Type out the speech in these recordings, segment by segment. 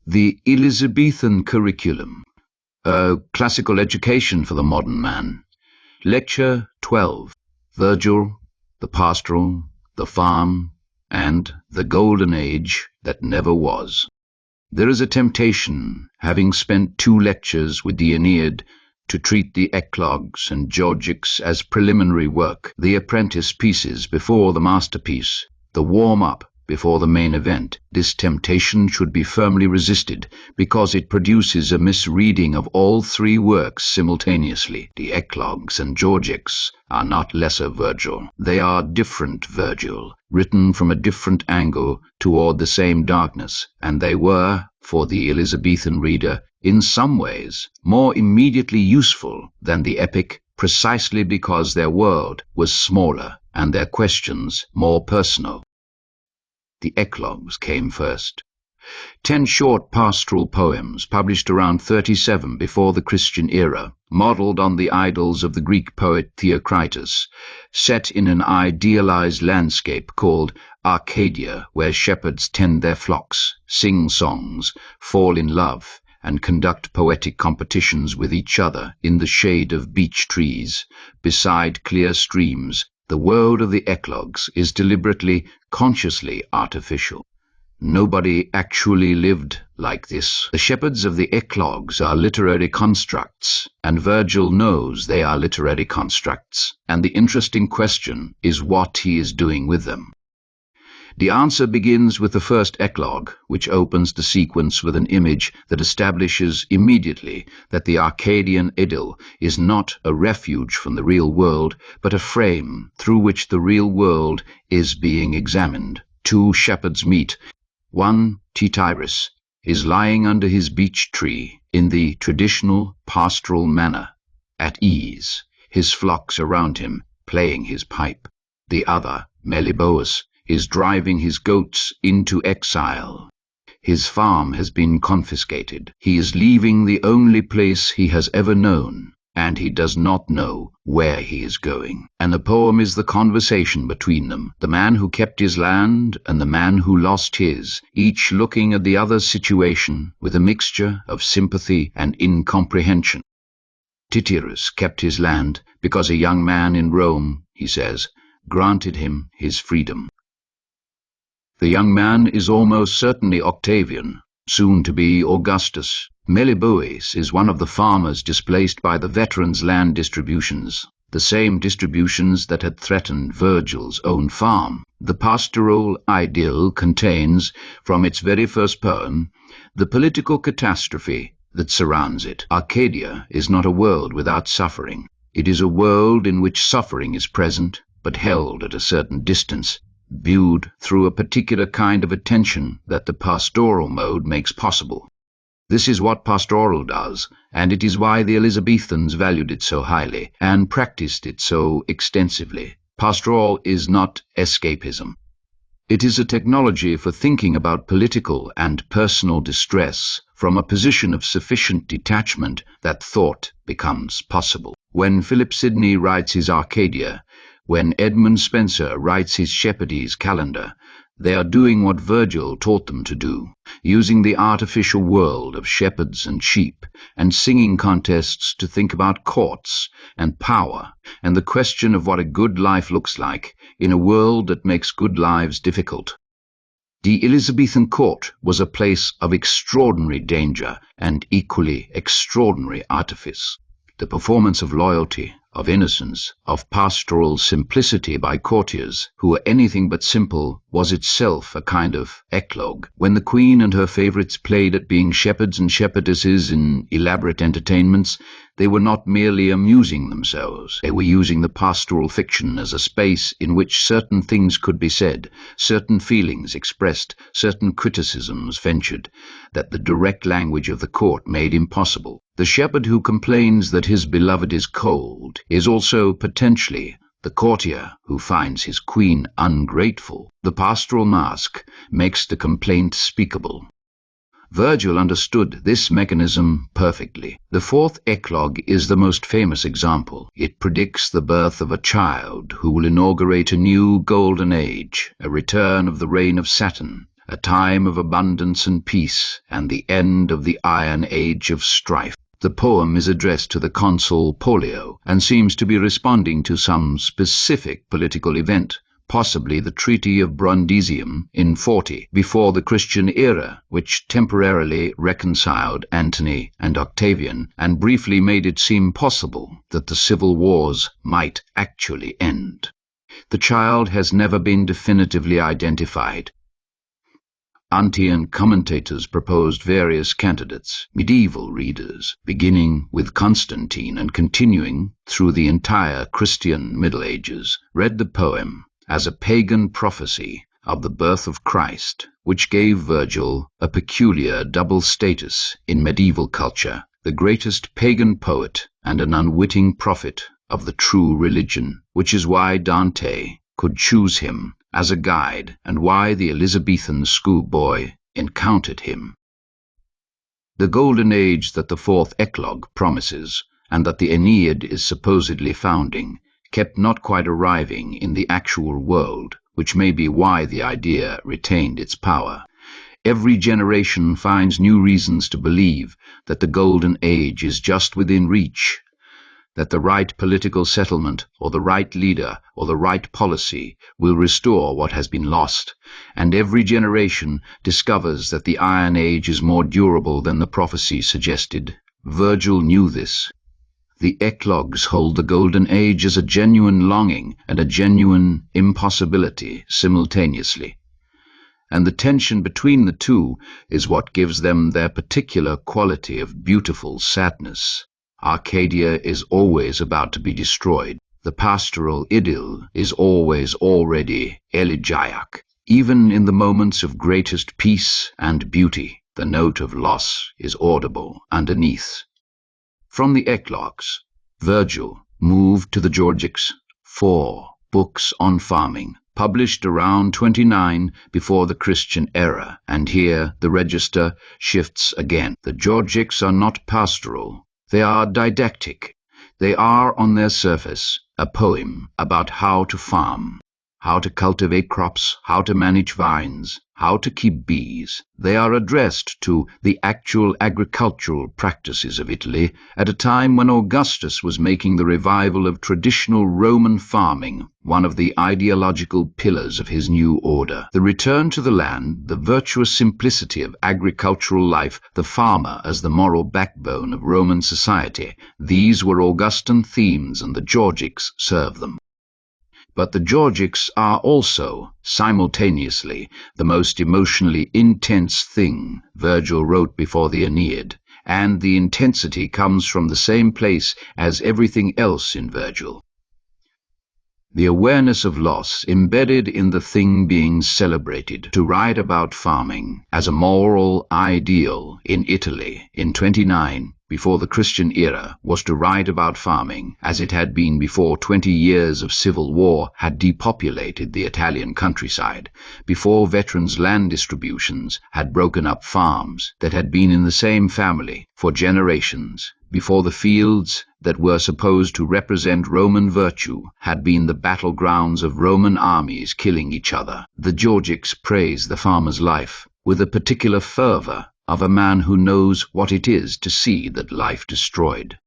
The Elizabethan curriculum, a classical education for the modern man. Lecture 12, Virgil, the pastoral, the farm, and the golden age that never was. There is a temptation, having spent 2 lectures with the Aeneid, to treat the Eclogues and Georgics as preliminary work, the apprentice pieces before the masterpiece, the warm-up before the main event. This temptation should be firmly resisted, because it produces a misreading of all 3 works simultaneously. The Eclogues and Georgics are not lesser Virgil. They are different Virgil, written from a different angle toward the same darkness, and they were, for the Elizabethan reader, in some ways more immediately useful than the epic, precisely because their world was smaller and their questions more personal. The Eclogues came first. 10 short pastoral poems published around 37 before the Christian era, modelled on the idols of the Greek poet Theocritus, set in an idealized landscape called Arcadia, where shepherds tend their flocks, sing songs, fall in love, and conduct poetic competitions with each other in the shade of beech trees, beside clear streams. The world of the Eclogues is deliberately, consciously artificial. Nobody actually lived like this. The shepherds of the Eclogues are literary constructs, and Virgil knows they are literary constructs, and the interesting question is what he is doing with them. The answer begins with the first eclogue, which opens the sequence with an image that establishes immediately that the Arcadian idyll is not a refuge from the real world, but a frame through which the real world is being examined. 2 shepherds meet. One, Tityrus, is lying under his beech tree in the traditional pastoral manner, at ease, his flocks around him, playing his pipe. The other, Melibœus, is driving his goats into exile. His farm has been confiscated. He is leaving the only place he has ever known, and he does not know where he is going. And the poem is the conversation between them, the man who kept his land and the man who lost his, each looking at the other's situation with a mixture of sympathy and incomprehension. Tityrus kept his land because a young man in Rome, he says, granted him his freedom. The young man is almost certainly Octavian, soon to be Augustus. Melibœus is one of the farmers displaced by the veterans' land distributions, the same distributions that had threatened Virgil's own farm. The pastoral idyll contains, from its very first poem, the political catastrophe that surrounds it. Arcadia is not a world without suffering. It is a world in which suffering is present, but held at a certain distance, viewed through a particular kind of attention that the pastoral mode makes possible. This is what pastoral does, and it is why the Elizabethans valued it so highly and practiced it so extensively. Pastoral is not escapism. It is a technology for thinking about political and personal distress from a position of sufficient detachment that thought becomes possible. When Philip Sidney writes his Arcadia, when Edmund Spenser writes his Shepherdese calendar, they are doing what Virgil taught them to do, using the artificial world of shepherds and sheep and singing contests to think about courts and power and the question of what a good life looks like in a world that makes good lives difficult. The Elizabethan court was a place of extraordinary danger and equally extraordinary artifice. The performance of loyalty, of innocence, of pastoral simplicity by courtiers who were anything but simple was itself a kind of eclogue. When the queen and her favourites played at being shepherds and shepherdesses in elaborate entertainments, they were not merely amusing themselves. They were using the pastoral fiction as a space in which certain things could be said, certain feelings expressed, certain criticisms ventured, that the direct language of the court made impossible. The shepherd who complains that his beloved is cold is also potentially the courtier who finds his queen ungrateful. The pastoral mask makes the complaint speakable. Virgil understood this mechanism perfectly. The 4th eclogue is the most famous example. It predicts the birth of a child who will inaugurate a new golden age, a return of the reign of Saturn, a time of abundance and peace, and the end of the Iron Age of strife. The poem is addressed to the consul Pollio and seems to be responding to some specific political event, possibly the Treaty of Brundisium in 40, before the Christian era, which temporarily reconciled Antony and Octavian and briefly made it seem possible that the civil wars might actually end. The child has never been definitively identified. Antean commentators proposed various candidates, medieval readers, beginning with Constantine and continuing through the entire Christian Middle Ages, read the poem as a pagan prophecy of the birth of Christ, which gave Virgil a peculiar double status in medieval culture, the greatest pagan poet and an unwitting prophet of the true religion, which is why Dante could choose him as a guide and why the Elizabethan schoolboy encountered him. The golden age that the fourth Eclogue promises, and that the Aeneid is supposedly founding, kept not quite arriving in the actual world, which may be why the idea retained its power. Every generation finds new reasons to believe that the golden age is just within reach, that the right political settlement or the right leader or the right policy will restore what has been lost, and every generation discovers that the Iron Age is more durable than the prophecy suggested. Virgil knew this. The Eclogues hold the Golden Age as a genuine longing and a genuine impossibility simultaneously. And the tension between the two is what gives them their particular quality of beautiful sadness. Arcadia is always about to be destroyed. The pastoral idyll is always already elegiac. Even in the moments of greatest peace and beauty, the note of loss is audible underneath. From the Eclogues, Virgil moved to the Georgics, 4 books on farming, published around 29 before the Christian era, and here the register shifts again. The Georgics are not pastoral. They are didactic. They are, on their surface, a poem about how to farm, how to cultivate crops, how to manage vines, how to keep bees. They are addressed to the actual agricultural practices of Italy at a time when Augustus was making the revival of traditional Roman farming one of the ideological pillars of his new order. The return to the land, the virtuous simplicity of agricultural life, the farmer as the moral backbone of Roman society, these were Augustan themes, and the Georgics serve them. But the Georgics are also, simultaneously, the most emotionally intense thing Virgil wrote before the Aeneid, and the intensity comes from the same place as everything else in Virgil. The awareness of loss embedded in the thing being celebrated. To write about farming as a moral ideal in Italy in 29 before the Christian era was to write about farming as it had been before 20 years of civil war had depopulated the Italian countryside, before veterans' land distributions had broken up farms that had been in the same family for generations, before the fields that were supposed to represent Roman virtue had been the battlegrounds of Roman armies killing each other. The Georgics praise the farmer's life with a particular fervor of a man who knows what it is to see that life destroyed.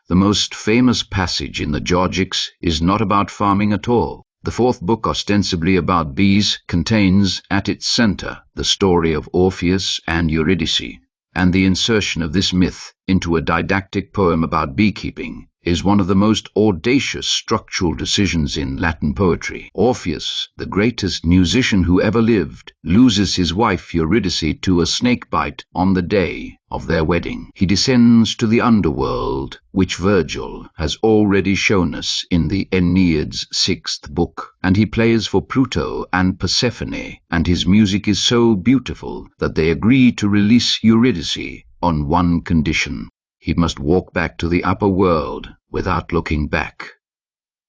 The most famous passage in the Georgics is not about farming at all. The fourth book, ostensibly about bees, contains at its center the story of Orpheus and Eurydice, and the insertion of this myth into a didactic poem about beekeeping is one of the most audacious structural decisions in Latin poetry. Orpheus, the greatest musician who ever lived, loses his wife Eurydice to a snake bite on the day of their wedding. He descends to the underworld, which Virgil has already shown us in the Aeneid's 6th book, and he plays for Pluto and Persephone, and his music is so beautiful that they agree to release Eurydice on one condition. He must walk back to the upper world without looking back.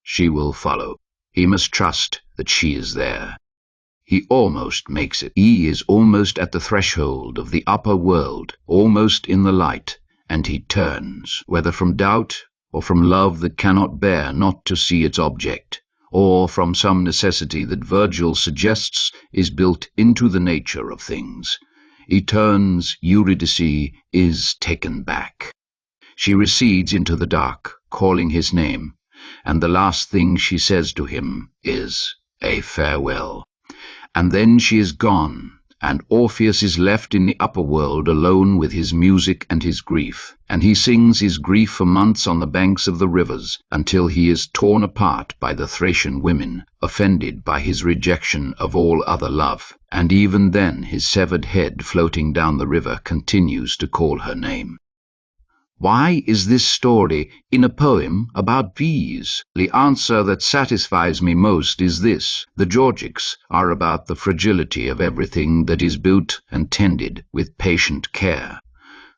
She will follow. He must trust that she is there. He almost makes it. He is almost at the threshold of the upper world, almost in the light, and he turns, whether from doubt or from love that cannot bear not to see its object. or from some necessity that Virgil suggests is built into the nature of things. He turns Eurydice is taken back. She recedes into the dark, calling his name, and the last thing she says to him is a farewell. And then she is gone, and Orpheus is left in the upper world alone with his music and his grief, and he sings his grief for months on the banks of the rivers, until he is torn apart by the Thracian women, offended by his rejection of all other love, and even then his severed head floating down the river continues to call her name. Why is this story in a poem about bees? The answer that satisfies me most is this: the Georgics are about the fragility of everything that is built and tended with patient care.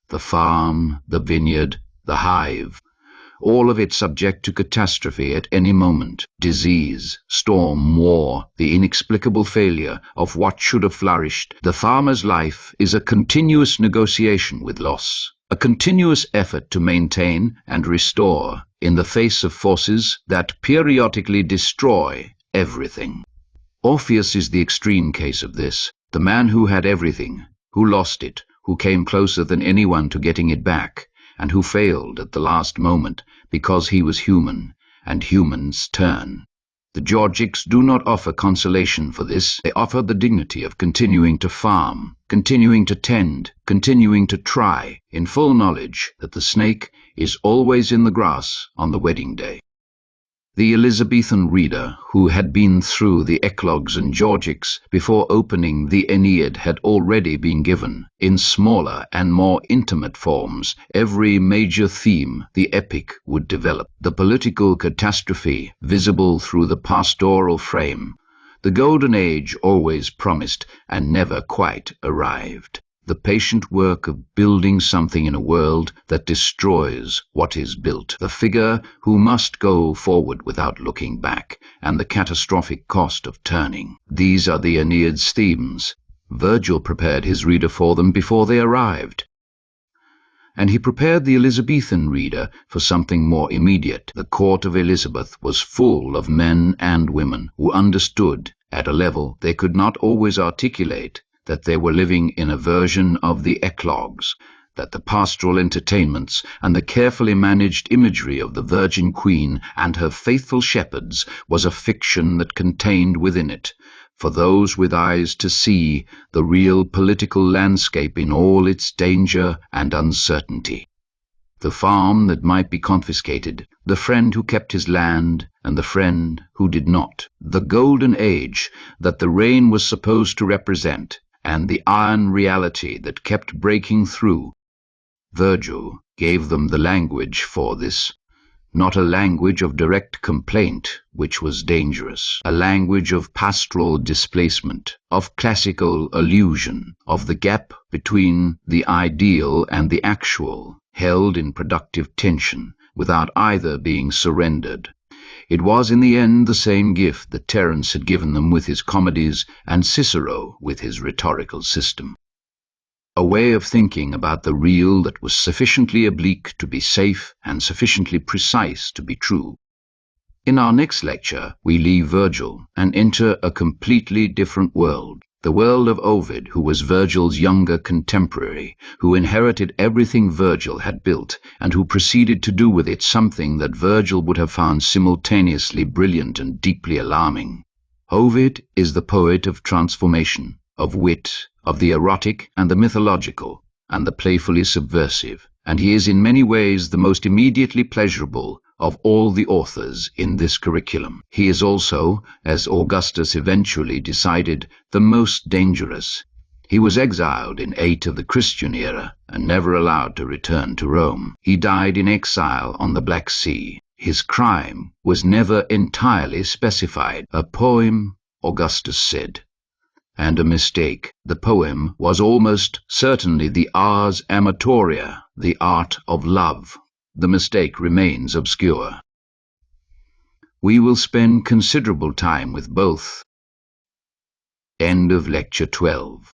The farm, the vineyard, the hive, all of it subject to catastrophe at any moment, disease, storm, war, the inexplicable failure of what should have flourished. The farmer's life is a continuous negotiation with loss, a continuous effort to maintain and restore in the face of forces that periodically destroy everything. Orpheus is the extreme case of this, the man who had everything, who lost it, who came closer than anyone to getting it back, and who failed at the last moment because he was human, and humans turn. The Georgics do not offer consolation for this. They offer the dignity of continuing to farm, continuing to tend, continuing to try, in full knowledge that the snake is always in the grass on the wedding day. The Elizabethan reader, who had been through the Eclogues and Georgics before opening the Aeneid, had already been given, in smaller and more intimate forms, every major theme the epic would develop. The political catastrophe visible through the pastoral frame, the golden age always promised and never quite arrived. The patient work of building something in a world that destroys what is built, the figure who must go forward without looking back, and the catastrophic cost of turning. These are the Aeneid's themes. Virgil prepared his reader for them before they arrived. And he prepared the Elizabethan reader for something more immediate. The court of Elizabeth was full of men and women who understood, at a level they could not always articulate, that they were living in a version of the Eclogues, that the pastoral entertainments and the carefully managed imagery of the Virgin Queen and her faithful shepherds was a fiction that contained within it, for those with eyes to see, the real political landscape in all its danger and uncertainty. The farm that might be confiscated, the friend who kept his land, and the friend who did not, the golden age that the rain was supposed to represent, and the iron reality that kept breaking through. Virgil gave them the language for this, not a language of direct complaint, which was dangerous, a language of pastoral displacement, of classical allusion, of the gap between the ideal and the actual, held in productive tension, without either being surrendered. It was in the end the same gift that Terence had given them with his comedies and Cicero with his rhetorical system. A way of thinking about the real that was sufficiently oblique to be safe and sufficiently precise to be true. In our next lecture, we leave Virgil and enter a completely different world. The world of Ovid, who was Virgil's younger contemporary, who inherited everything Virgil had built, and who proceeded to do with it something that Virgil would have found simultaneously brilliant and deeply alarming. Ovid is the poet of transformation, of wit, of the erotic and the mythological, and the playfully subversive, and he is in many ways the most immediately pleasurable of all the authors in this curriculum. He is also, as Augustus eventually decided, the most dangerous. He was exiled in 8 of the Christian era and never allowed to return to Rome. He died in exile on the Black Sea. His crime was never entirely specified. A poem, Augustus said, and a mistake. The poem was almost certainly the ars amatoria, the art of love. The mistake remains obscure. We will spend considerable time with both. End of Lecture 12.